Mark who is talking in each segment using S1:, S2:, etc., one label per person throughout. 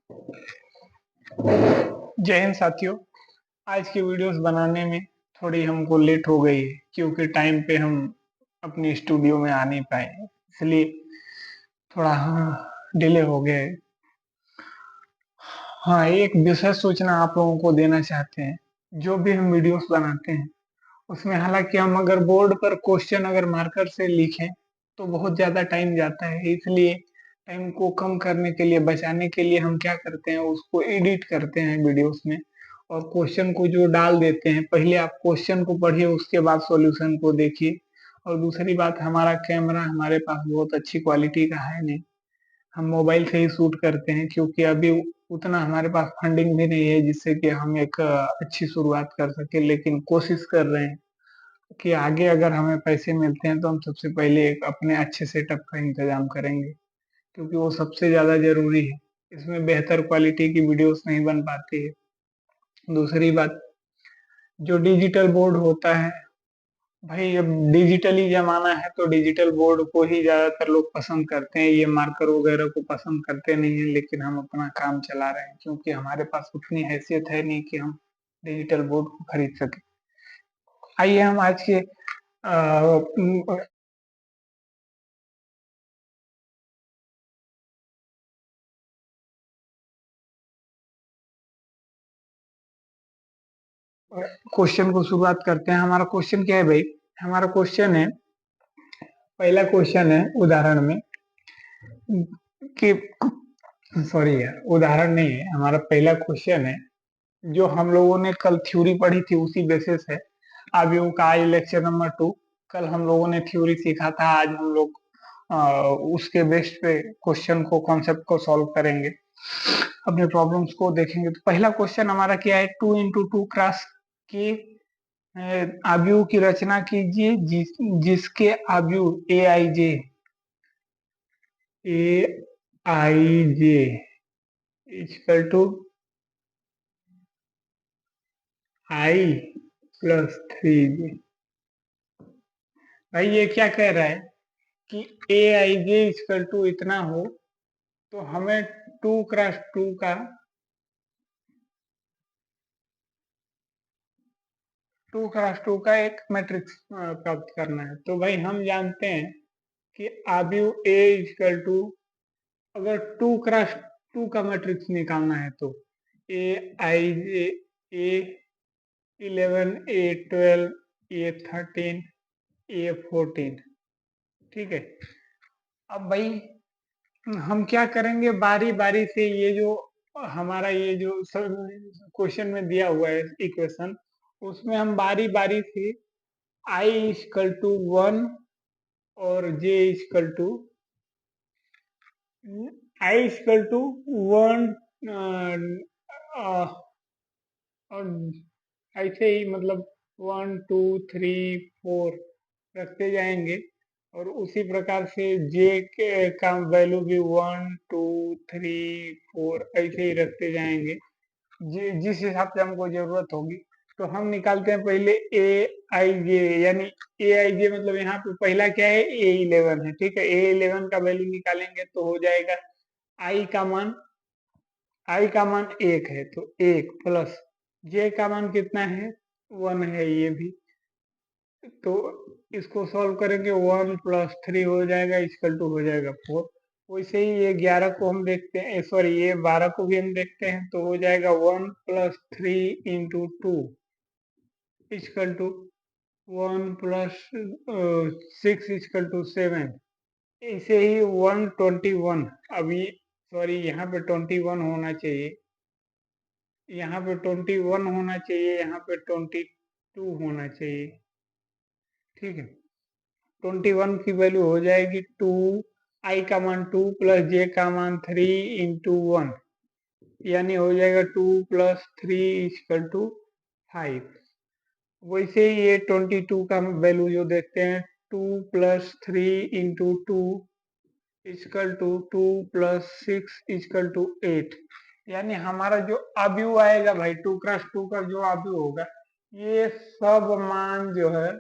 S1: जय हिंद साथियों। आज की वीडियोस बनाने में थोड़ी हमको लेट हो गई है क्योंकि टाइम पे हम अपने स्टूडियो में आ नहीं पाए, इसलिए थोड़ा डिले हो गया है। हाँ, एक विशेष सूचना आप लोगों को देना चाहते हैं। जो भी हम वीडियोस बनाते हैं उसमें हालांकि हम अगर बोर्ड पर क्वेश्चन अगर मार्कर से लिखें तो बहुत ज्यादा टाइम जाता है, इसलिए टाइम को कम करने के लिए, बचाने के लिए हम क्या करते हैं, उसको एडिट करते हैं वीडियोस में और क्वेश्चन को जो डाल देते हैं। पहले आप क्वेश्चन को पढ़िए, उसके बाद सॉल्यूशन को देखिए। और दूसरी बात, हमारा कैमरा हमारे पास बहुत अच्छी क्वालिटी का है नहीं, हम मोबाइल से ही शूट करते हैं क्योंकि अभी उतना हमारे पास फंडिंग भी नहीं है जिससे कि हम एक अच्छी शुरुआत कर सके, लेकिन कोशिश कर रहे हैं कि आगे अगर हमें पैसे मिलते हैं तो हम सबसे पहले एक अपने अच्छे सेटअप का इंतजाम करेंगे क्योंकि वो सबसे ज्यादा जरूरी है। इसमें बेहतर क्वालिटी की वीडियोस नहीं बन पाती है। दूसरी बात, जो डिजिटल बोर्ड होता है, भाई अब डिजिटली जमाना है तो डिजिटल बोर्ड को ही ज्यादातर लोग पसंद करते हैं, ये मार्कर वगैरह को पसंद करते नहीं है। लेकिन हम अपना काम चला रहे हैं क्योंकि हमारे पास उतनी हैसियत है नहीं कि हम डिजिटल बोर्ड को खरीद सके। आइए हम आज के क्वेश्चन को शुरुआत करते हैं। हमारा क्वेश्चन क्या है भाई? हमारा क्वेश्चन है, पहला क्वेश्चन है उदाहरण में कि, सॉरी यार, उदाहरण नहीं है, हमारा पहला क्वेश्चन है जो हम लोगों ने कल थ्योरी पढ़ी थी उसी बेसिस है। अब ये का आज लेक्चर नंबर 2। कल हम लोगों ने थ्योरी सीखा था, आज हम लोग उसके बेस पे क्वेश्चन को, कॉन्सेप्ट को सॉल्व करेंगे, अपने प्रॉब्लम्स को देखेंगे। तो पहला क्वेश्चन हमारा क्या है, 2x2 क्रॉस की आव्यूह की रचना कीजिए जिसके आव्यूह ए आई जे इक्वल टू i+3j। भाई ये क्या कह रहा है कि ए आई जे इक्वल टू इतना हो तो हमें 2x2 का 2x2 का एक मैट्रिक्स प्राप्त करना है। तो भाई हम जानते हैं कि आव्यूह ए इक्वल टू, अगर 2x2 का मैट्रिक्स निकालना है तो ए आई जे, A11, A12, A13, A14, ठीक है। अब भाई हम क्या करेंगे, बारी बारी से ये जो हमारा ये जो क्वेश्चन में दिया हुआ है इक्वेशन, उसमें हम बारी बारी से i=1 और j=1 और ऐसे ही मतलब 1 2 3 4 रखते जाएंगे। और उसी प्रकार से जे के का वैल्यू भी 1 2 3 4 ऐसे ही रखते जाएंगे जिस हिसाब से हमको जरूरत होगी। तो हम निकालते हैं पहले ए आई जे, यानी ए आई जे मतलब यहाँ पे पहला क्या है, A11 है, ठीक है। A11 का वैल्यू निकालेंगे तो हो जाएगा आई का मान, आई का मान 1 है तो 1 प्लस जे का मान कितना है, 1 है ये भी। तो इसको सॉल्व करेंगे, 1+3 हो जाएगा इक्वल टू हो जाएगा 4। वैसे ही ये 11 को हम देखते हैं, सॉरी ये 12 को भी हम देखते हैं तो हो जाएगा 1+3 × 2 इक्वल टू 1+6 इक्वल टू 7। ऐसे ही 121, अभी सॉरी यहाँ पे 21 होना चाहिए, यहाँ पे 21 होना चाहिए, यहाँ पे 22 होना चाहिए, ठीक है। 21 की वैल्यू हो जाएगी 2, आई का मान 2 प्लस जे का मान 3 × 1, यानी हो जाएगा 2+3 इक्वल टू 5। वैसे ही ये 22 का वैल्यू जो देखते हैं, 2+3 × 2 इक्वल टू 2+6 इक्वल टू 8। यानी हमारा जो आव्यूह आएगा भाई, 2x2 का जो आव्यूह होगा, ये सब मान जो है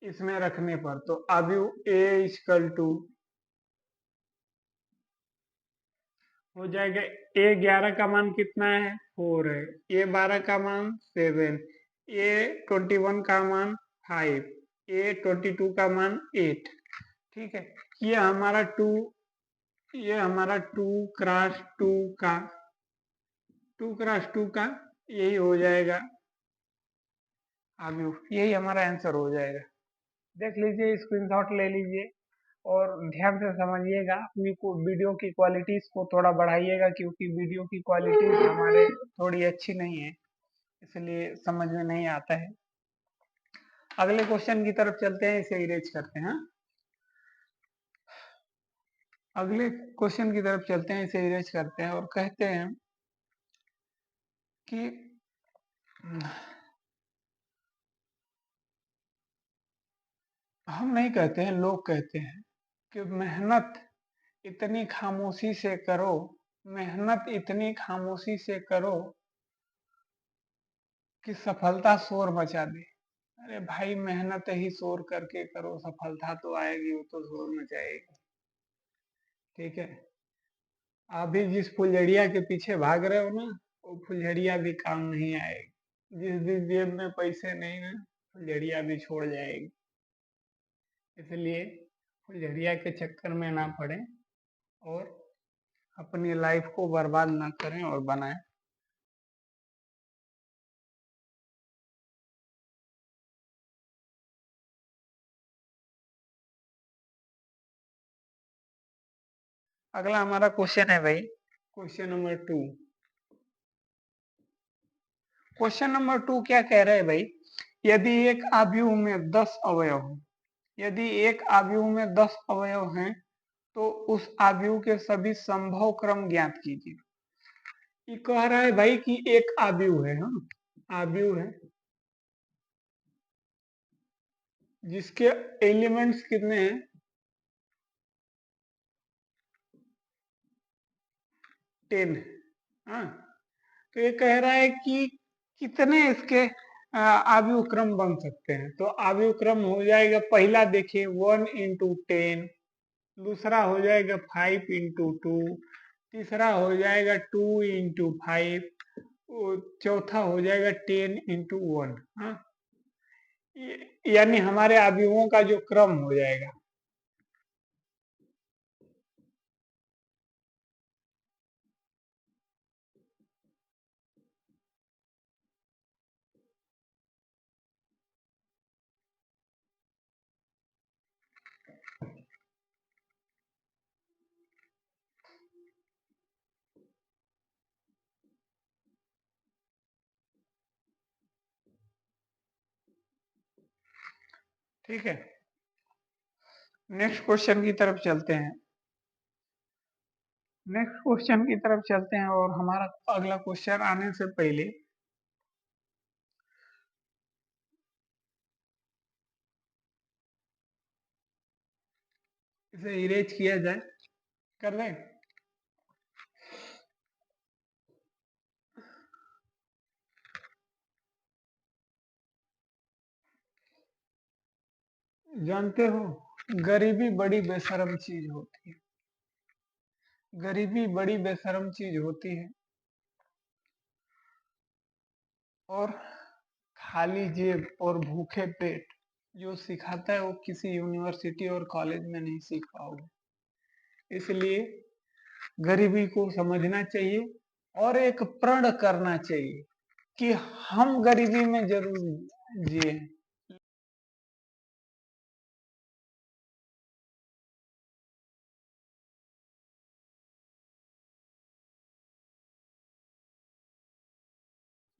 S1: इसमें रखने पर, तो आव्यूह ए इक्वल टू हो जाएगा A11 का मान कितना है 4 है, A12 का मान 7, A21 का मान 5, A22 का मान 8। ठीक है, ये हमारा टू क्रॉस टू का यही हो जाएगा आव्यूह, यही हमारा आंसर हो जाएगा। देख लीजिए, स्क्रीनशॉट ले लीजिए और ध्यान से समझिएगा। अपनी को वीडियो की क्वालिटीज को थोड़ा बढ़ाइएगा, क्योंकि वीडियो की क्वालिटीज हमारे थोड़ी अच्छी नहीं है, इसलिए समझ में नहीं आता है। अगले क्वेश्चन की तरफ चलते हैं, इसे इरेज करते हैं। अगले क्वेश्चन की तरफ चलते हैं, इसे इरेज करते हैं और कहते हैं कि हम नहीं कहते हैं, लोग कहते हैं कि मेहनत इतनी खामोशी से करो, मेहनत इतनी खामोशी से करो कि सफलता शोर मचा दे। अरे भाई, मेहनत ही शोर करके करो, सफलता तो आएगी, वो तो शोर मचाएगी। ठीक है, अभी जिस फुलझड़िया के पीछे भाग रहे हो ना, वो फुलझड़िया भी काम नहीं आएगी। जिस दिन जेब में पैसे नहीं ना, फुलझड़िया भी छोड़ जाएगी। इसलिए फुलझड़िया के चक्कर में ना पड़े और अपनी लाइफ को बर्बाद ना करें और बनाएं। अगला हमारा क्वेश्चन है भाई, क्वेश्चन नंबर 2। क्वेश्चन नंबर 2 क्या कह रहे हैं भाई, यदि एक आव्यूह में 10 अवयव हो, यदि एक आव्यूह में 10 अवयव हैं, तो उस आव्यूह के सभी संभव क्रम ज्ञात कीजिए। ये कह रहा है भाई कि एक आव्यूह है, हाँ, आव्यूह है जिसके एलिमेंट्स कितने हैं, 10। हाँ, तो ये कह रहा है कि कितने इसके आव्यूह क्रम बन सकते हैं। तो आव्यूह क्रम हो जाएगा, पहला देखिए 1 इंटू 10, दूसरा हो जाएगा 5 इंटू 2, तीसरा हो जाएगा 2 इंटू 5, चौथा हो जाएगा 10 इंटू 1। हाँ, यानी हमारे अवयवों का जो क्रम हो जाएगा। ठीक है, नेक्स्ट क्वेश्चन की तरफ चलते हैं। नेक्स्ट क्वेश्चन की तरफ चलते हैं और हमारा अगला क्वेश्चन आने से पहले इसे इरेज किया जाए, कर दें। जानते हो, गरीबी बड़ी बेशरम चीज होती है, गरीबी बड़ी बेशरम चीज होती है, और खाली जेब और भूखे पेट जो सिखाता है वो किसी यूनिवर्सिटी और कॉलेज में नहीं सीख पाओगे। इसलिए गरीबी को समझना चाहिए और एक प्रण करना चाहिए कि हम गरीबी में जरूर जिए।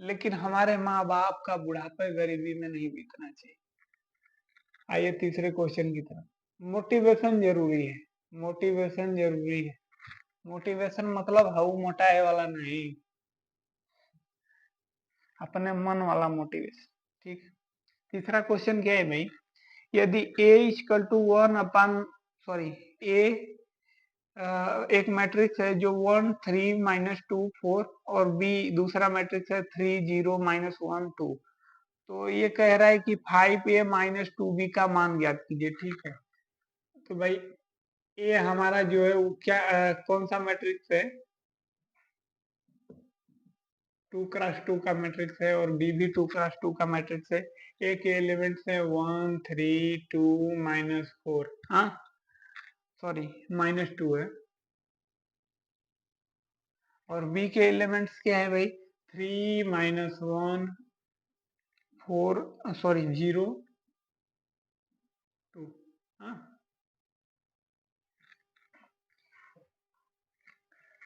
S1: लेकिन हमारे माँ बाप का बुढ़ापा गरीबी में नहीं बीतना चाहिए। आइए तीसरे क्वेश्चन की तरफ। मोटिवेशन जरूरी है, मोटिवेशन जरूरी है। मोटिवेशन मतलब हाउ मोटाए वाला नहीं, अपने मन वाला मोटिवेशन। ठीक, तीसरा क्वेश्चन क्या है भाई, यदि a equal to 1 sorry a एक मैट्रिक्स है जो 1 3 -2 4 और b दूसरा मैट्रिक्स है 3 0 -1 2, तो ये कह रहा है कि 5a -2b का मान ज्ञात कीजिए। ठीक है, तो भाई ए हमारा जो है वो क्या कौन सा मैट्रिक्स है, 2x2 का मैट्रिक्स है और बी भी 2x2 का मैट्रिक्स है। ए के एलिमेंट्स है 1 3 2 -4, हाँ सॉरी -2 है। और बी के एलिमेंट्स क्या है भाई, 3 -1 4 सॉरी 0 2, हाँ।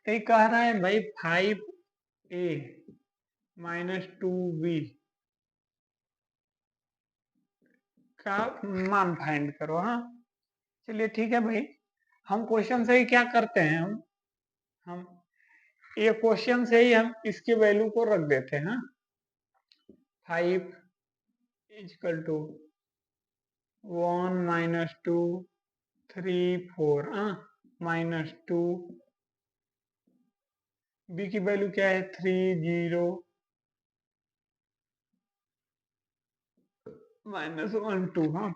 S1: ये कह रहा है भाई 5a -2b का मान फाइंड करो, हाँ। चलिए ठीक है भाई, हम क्वेश्चन से ही क्या करते हैं, हम ये क्वेश्चन से ही हम इसके वैल्यू को रख देते हैं, हाँ। 5 इजकल टू 1 -2 3 4, -2, बी की वैल्यू क्या है 3 0 -1 2, हाँ।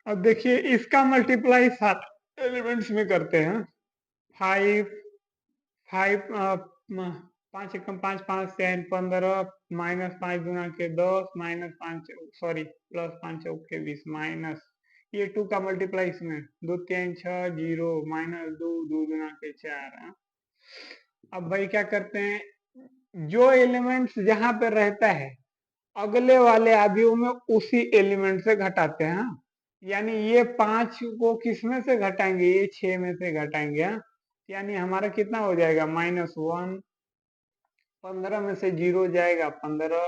S1: अब देखिए इसका मल्टीप्लाई 7 एलिमेंट्स में करते हैं। 5 5 5 एकम 5 5 से 15 -5 गुना के 10 -5 सॉरी +5 चौके 20 माइनस ये 2 का मल्टीप्लाई इसमें 2 3 6 0 -2 2 गुना के 4। अब भाई क्या करते हैं, जो एलिमेंट्स जहां पे रहता है अगले वाले आदियों में उसी एलिमेंट से घटाते हैं, हाँ? यानी ये 5 को किस में से घटाएंगे, ये 6 में से घटाएंगे, हाँ? यानी हमारा कितना हो जाएगा -1, 15 में से 0 जाएगा 15,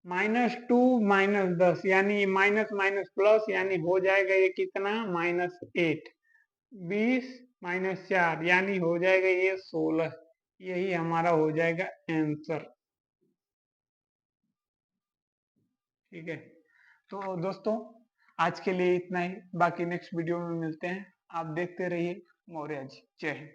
S1: -2 -10 यानी माइनस माइनस प्लस, यानी हो जाएगा ये कितना -8, 20 -4 यानी हो जाएगा ये 16। यही हमारा हो जाएगा आंसर। ठीक है, तो दोस्तों आज के लिए इतना ही, बाकी नेक्स्ट वीडियो में मिलते हैं। आप देखते रहिए मौर्य जी। जय हिंद।